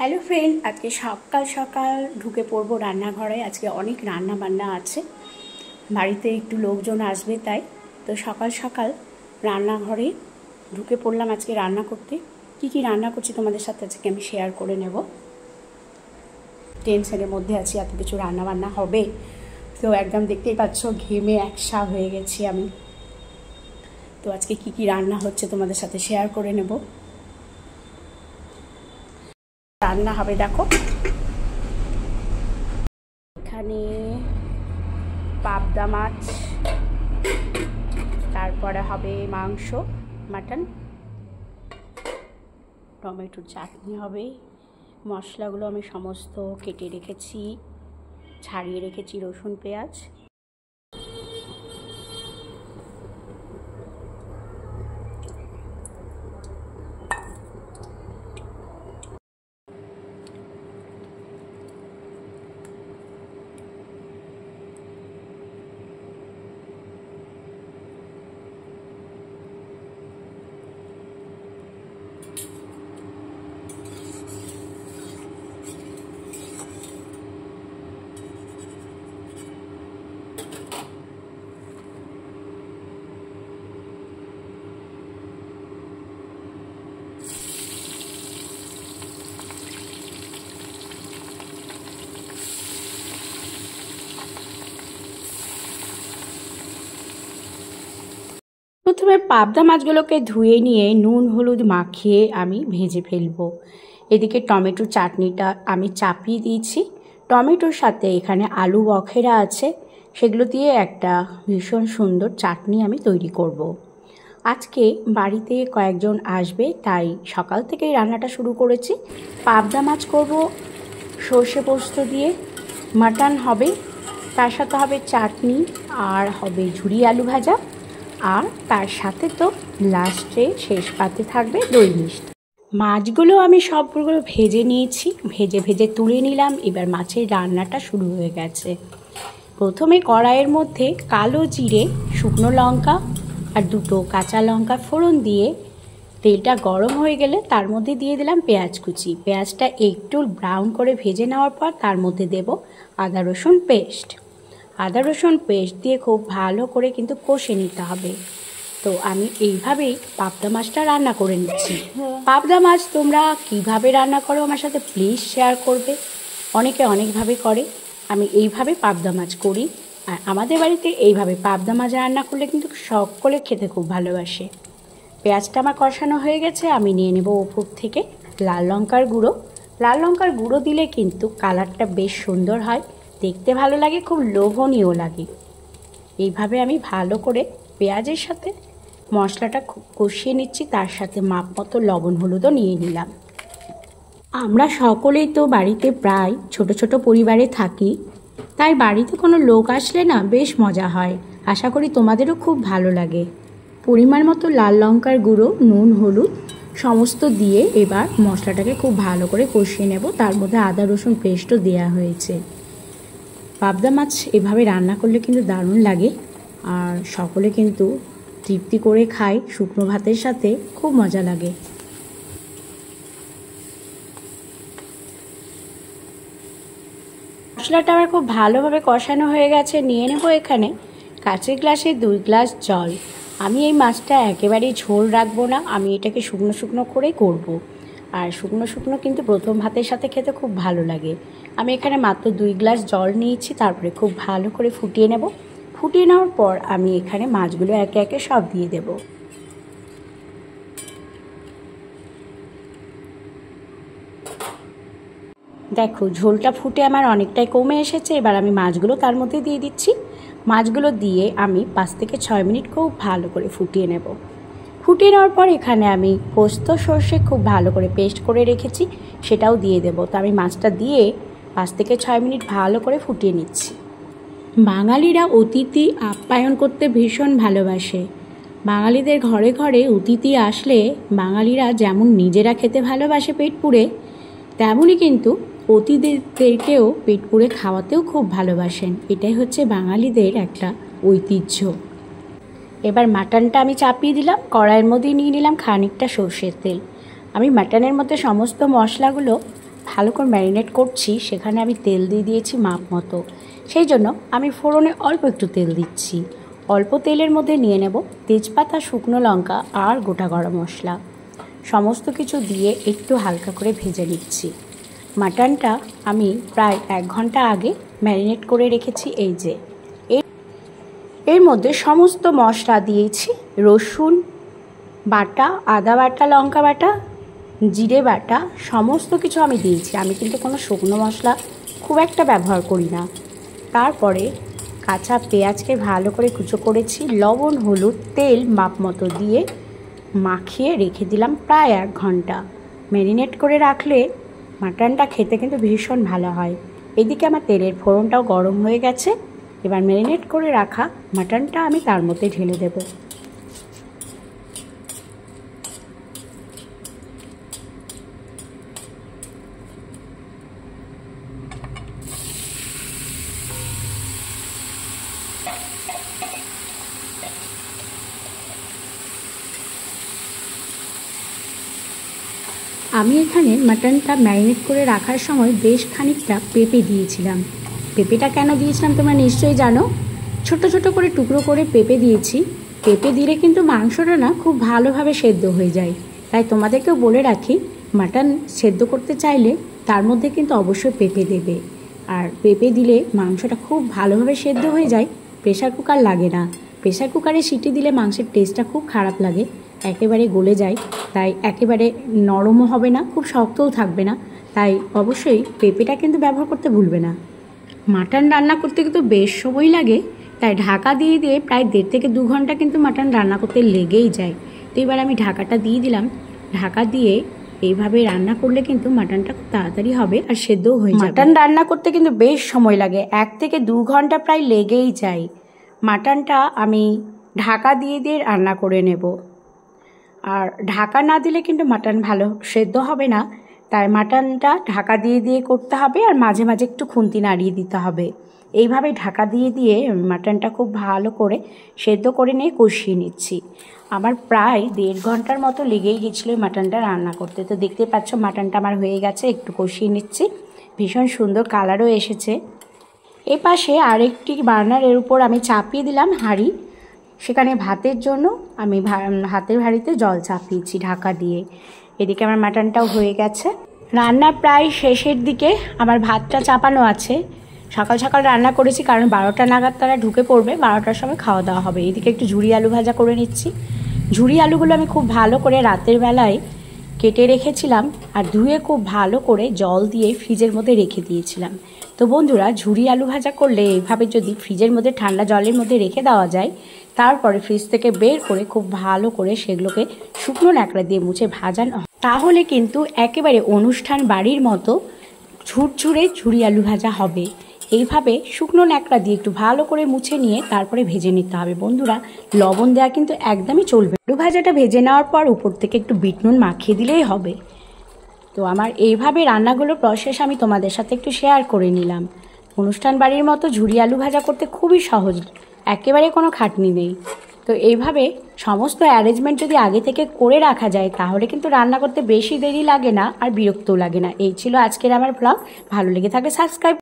Hello friend, আজকে সকাল সকাল ঢুকে পড়বো রান্নাঘরে। আজকে অনেক রান্না বান্না আছে, বাড়িতে একটু লোকজন আসবে, তাই তো সকাল সকাল রান্নাঘরে ঢুকে পড়লাম আজকে রান্না করতে। কি রান্না করছি তোমাদের সাথে আজকে আমি শেয়ার করে নেব। টেনশনের মধ্যে আছি, এত কিছু রান্না বান্না হবে তো একদম দেখতেই পাচ্ছ ঘেমে একসা হয়ে গেছি আমি। তো আজকে কি রান্না হচ্ছে তোমাদের সাথে শেয়ার করে নেব। রান্না হবে দেখো, এখানে পাবদা মাছ, তারপরে হবে মাংস, মাটন, টমেটোর চাটনি হবে। মশলাগুলো আমি সমস্ত কেটে রেখেছি, ছাড়িয়ে রেখেছি রসুন পেঁয়াজ। প্রথমে পাবদা মাছগুলোকে ধুয়ে নিয়ে নুন হলুদ মাখিয়ে আমি ভেজে ফেলবো। এদিকে টমেটোর চাটনিটা আমি চাপিয়ে দিয়েছি। টমেটোর সাথে এখানে আলু বখেরা আছে, সেগুলো দিয়ে একটা ভীষণ সুন্দর চাটনি আমি তৈরি করব। আজকে বাড়িতে কয়েকজন আসবে, তাই সকাল থেকেই রান্নাটা শুরু করেছি। পাবদা মাছ করব সর্ষে পোস্ত দিয়ে, মাটন হবে, তার সাথে হবে চাটনি, আর হবে ঝুরি আলু ভাজা, আর তার সাথে তো লাস্টে শেষ পাতে থাকবে দই মিষ্টি। মাছগুলো আমি সবগুলো ভেজে নিয়েছি, ভেজে তুলে নিলাম। এবার মাছের রান্নাটা শুরু হয়ে গেছে। প্রথমে কড়াইয়ের মধ্যে কালো জিরে, শুকনো লঙ্কা আর দুটো কাঁচা লঙ্কা ফোড়ন দিয়ে তেলটা গরম হয়ে গেলে তার মধ্যে দিয়ে দিলাম পেঁয়াজ কুচি। পেঁয়াজটা একটু ব্রাউন করে ভেজে নেওয়ার পর তার মধ্যে দেব আদা রসুন পেস্ট। আদা রসুন পেস্ট দিয়ে খুব ভালো করে কিন্তু কষে নিতে হবে। তো আমি এইভাবেই পাবদা মাছটা রান্না করে নিচ্ছি। পাবদা মাছ তোমরা কিভাবে রান্না করো আমার সাথে প্লিজ শেয়ার করবে। অনেকে অনেকভাবে করে, আমি এইভাবে পাবদা মাছ করি। আর আমাদের বাড়িতে এইভাবে পাবদা মাছ রান্না করলে কিন্তু সকলে খেতে খুব ভালোবাসে। পেঁয়াজটা আমার কষানো হয়ে গেছে, আমি নিয়ে নেব ওপর থেকে লাল লঙ্কার গুঁড়ো। লাল লঙ্কার গুঁড়ো দিলে কিন্তু কালারটা বেশ সুন্দর হয়, দেখতে ভালো লাগে, খুব লোভনীয় লাগে। এইভাবে আমি ভালো করে পেঁয়াজের সাথে মশলাটা কষিয়ে নিচ্ছি, তার সাথে মাপ মতো লবণ হলুদও নিয়ে নিলাম। আমরা সকলেই তো বাড়িতে প্রায় ছোট ছোট পরিবারে থাকি, তাই বাড়িতে কোনো লোক আসলে না বেশ মজা হয়। আশা করি তোমাদেরও খুব ভালো লাগে। পরিমাণ মতো লাল লঙ্কার গুঁড়ো, নুন হলুদ সমস্ত দিয়ে এবার মশলাটাকে খুব ভালো করে কষিয়ে নেব। তার মধ্যে আদা রসুন পেস্টও দেওয়া হয়েছে। পাবদা মাছ এভাবে রান্না করলে কিন্তু দারুণ লাগে, আর সকলে কিন্তু তৃপ্তি করে খায়, শুকনো ভাতের সাথে খুব মজা লাগে। মশলাটা আমার খুব ভালোভাবে কষানো হয়ে গেছে। নিয়ে নেব এখানে কাঁচের গ্লাসে 2 গ্লাস জল। আমি এই মাছটা একেবারেই ঝোল রাখবো না, আমি এটাকে শুকনো শুকনো করেই করব। আর শুকনো শুকনো কিন্তু প্রথম ভাতের সাথে খেতে খুব ভালো লাগে। আমি এখানে মাত্র 2 গ্লাস জল নিয়েছি, তারপরে খুব ভালো করে ফুটিয়ে নেব। ফুটিয়ে নেওয়ার পর আমি এখানে মাছগুলো একে একে সব দিয়ে দেব। দেখো ঝোলটা ফুটে আমার অনেকটাই কমে এসেছে। এবার আমি মাছগুলো তার মধ্যে দিয়ে দিচ্ছি। মাছগুলো দিয়ে আমি 5 থেকে 6 মিনিট খুব ভালো করে ফুটিয়ে নেব। ফুটিয়ে নেওয়ার পর এখানে আমি পোস্ত সর্ষে খুব ভালো করে পেস্ট করে রেখেছি, সেটাও দিয়ে দেব। তো আমি মাছটা দিয়ে 5 থেকে 6 মিনিট ভালো করে ফুটিয়ে নিচ্ছি। বাঙালিরা অতিথি আপ্যায়ন করতে ভীষণ ভালোবাসে। বাঙালিদের ঘরে ঘরে অতিথি আসলে বাঙালিরা যেমন নিজেরা খেতে ভালোবাসে পেট পুড়ে, তেমনই কিন্তু অতিথিদেরকেও পেট পুড়ে খাওয়াতেও খুব ভালোবাসেন। এটাই হচ্ছে বাঙালিদের একটা ঐতিহ্য। এবার মাটনটা আমি চাপিয়ে দিলাম। কড়াইয়ের মধ্যে নিয়ে নিলাম খানিকটা সর্ষের তেল। আমি মাটনের মধ্যে সমস্ত মশলাগুলো ভালো করে ম্যারিনেট করছি সেখানে আমি তেল দিয়ে দিয়েছি মাপ মতো। সেই জন্য আমি ফোড়নে অল্প একটু তেল দিচ্ছি। অল্প তেলের মধ্যে নিয়ে নেব তেজপাতা, শুকনো লঙ্কা আর গোটা গরম মশলা। সমস্ত কিছু দিয়ে একটু হালকা করে ভেজে নিচ্ছি। মাটনটা আমি প্রায় 1 ঘন্টা আগে ম্যারিনেট করে রেখেছি। এই যে এর মধ্যে সমস্ত মশলা দিয়েছি, রসুন বাটা, আদা বাটা, লঙ্কা বাটা, জিরে বাটা, সমস্ত কিছু আমি দিয়েছি। আমি কিন্তু কোনো শুকনো মশলা খুব একটা ব্যবহার করি না। তারপরে কাঁচা পেঁয়াজকে ভালো করে কুচো করেছি, লবণ, হলুদ, তেল মাপ মতো দিয়ে মাখিয়ে রেখে দিলাম প্রায় 1 ঘন্টা। ম্যারিনেট করে রাখলে মাটনটা খেতে কিন্তু ভীষণ ভালো হয়। এদিকে আমার তেলের ফোড়নটাও গরম হয়ে গেছে। এবার ম্যারিনেট করে রাখা মাটনটা আমি তার মধ্যে ঢেলে দেব। আমি এখানে মাটনটা ম্যারিনেট করে রাখার সময় বেশ খানিকটা পেঁপে দিয়েছিলাম। পেঁপেটা কেন দিয়েছিলাম তোমরা নিশ্চয়ই জানো। ছোট ছোট করে টুকরো করে পেঁপে দিয়েছি। পেঁপে দিলে কিন্তু মাংসটা না খুব ভালোভাবে সেদ্ধ হয়ে যায়। তাই তোমাদেরকেও বলে রাখি, মাটন সেদ্ধ করতে চাইলে তার মধ্যে কিন্তু অবশ্যই পেঁপে দেবে। আর পেঁপে দিলে মাংসটা খুব ভালোভাবে সেদ্ধ হয়ে যায়, প্রেশার কুকার লাগে না। প্রেশার কুকারে সিটি দিলে মাংসের টেস্টটা খুব খারাপ লাগে, একেবারে গলে যায়। তাই একেবারে নরমও হবে না, খুব শক্তও থাকবে না। তাই অবশ্যই পেঁপেটা কিন্তু ব্যবহার করতে ভুলবে না। মাটন রান্না করতে কিন্তু বেশ সময় লাগে, তাই ঢাকা দিয়ে দিয়ে প্রায় 1.5 থেকে 2 ঘন্টা কিন্তু মাটন রান্না করতে লেগেই যায়। তো এবার আমি ঢাকাটা দিয়ে দিলাম। ঢাকা দিয়ে এইভাবে রান্না করলে কিন্তু মাটনটা খুব তাড়াতাড়ি হবে আর সেদ্ধও হয়ে যাবে। মাটন রান্না করতে কিন্তু বেশ সময় লাগে, 1 থেকে 2 ঘন্টা প্রায় লেগেই যায়। মাটনটা আমি ঢাকা দিয়ে দিয়ে রান্না করে নেব। আর ঢাকা না দিলে কিন্তু মাটন ভালো সেদ্ধ হবে না। তাই মাটনটা ঢাকা দিয়ে দিয়ে করতে হবে আর মাঝে মাঝে একটু খুন্তি নাড়িয়ে দিতে হবে। এইভাবে ঢাকা দিয়ে দিয়ে মাটনটা খুব ভালো করে সেদ্ধ করে নিয়ে কষিয়ে নিচ্ছি। আমার প্রায় 1.5 ঘন্টার মতো লেগেই গেছিলো মাটনটা রান্না করতে। তো দেখতে পাচ্ছ মাটনটা আমার হয়ে গেছে, একটু কষিয়ে নিচ্ছি। ভীষণ সুন্দর কালারও এসেছে। এ পাশে আরেকটি বার্নারের উপর আমি চাপিয়ে দিলাম হাঁড়ি। সেখানে ভাতের জন্য আমি হাতের হাঁড়িতে জল চাপিয়েছি ঢাকা দিয়ে। এদিকে আমার মাটনটাও হয়ে গেছে। রান্না প্রায় শেষের দিকে। আমার ভাতটা চাপানো আছে। সকাল সকাল রান্না করেছি কারণ 12টা নাগাদ তারা ঢুকে পড়বে, 12টার সময় খাওয়া দাওয়া হবে। এদিকে একটু ঝুরি আলু ভাজা করে নিচ্ছি। ঝুরি আলুগুলো আমি খুব ভালো করে রাতের বেলায় কেটে রেখেছিলাম আর ধুয়ে খুব ভালো করে জল দিয়ে ফ্রিজের মধ্যে রেখে দিয়েছিলাম। তো বন্ধুরা, ঝুরি আলু ভাজা করলে এইভাবে যদি ফ্রিজের মধ্যে ঠান্ডা জলের মধ্যে রেখে দেওয়া যায়, তারপরে ফ্রিজ থেকে বের করে খুব ভালো করে সেগুলোকে শুকনো ন্যাকড়া দিয়ে মুছে ভাজানো, তাহলে কিন্তু একেবারে অনুষ্ঠান বাড়ির মতো ঝুরঝুরে ঝুরি আলু ভাজা হবে। এইভাবে শুকনো ন্যাকড়া দিয়ে একটু ভালো করে মুছে নিয়ে তারপরে ভেজে নিতে হবে। বন্ধুরা, লবণ দেওয়া কিন্তু একদমই চলবে। আলু ভাজাটা ভেজে নেওয়ার পর উপর থেকে একটু বিট নুন মাখিয়ে দিলেই হবে। তো আমার এইভাবে রান্নাগুলোর প্রসেস আমি তোমাদের সাথে একটু শেয়ার করে নিলাম। অনুষ্ঠান বাড়ির মতো ঝুরি আলু ভাজা করতে খুবই সহজ, একেবারে কোনো খাটনি নেই। তো এইভাবে সমস্ত অ্যারেঞ্জমেন্ট যদি আগে থেকে করে রাখা যায় তাহলে কিন্তু রান্না করতে বেশি দেরি লাগে না আর বিরক্তও লাগে না। এই ছিল আজকের আমার ব্লগ। ভালো লেগে থাকলে সাবস্ক্রাইব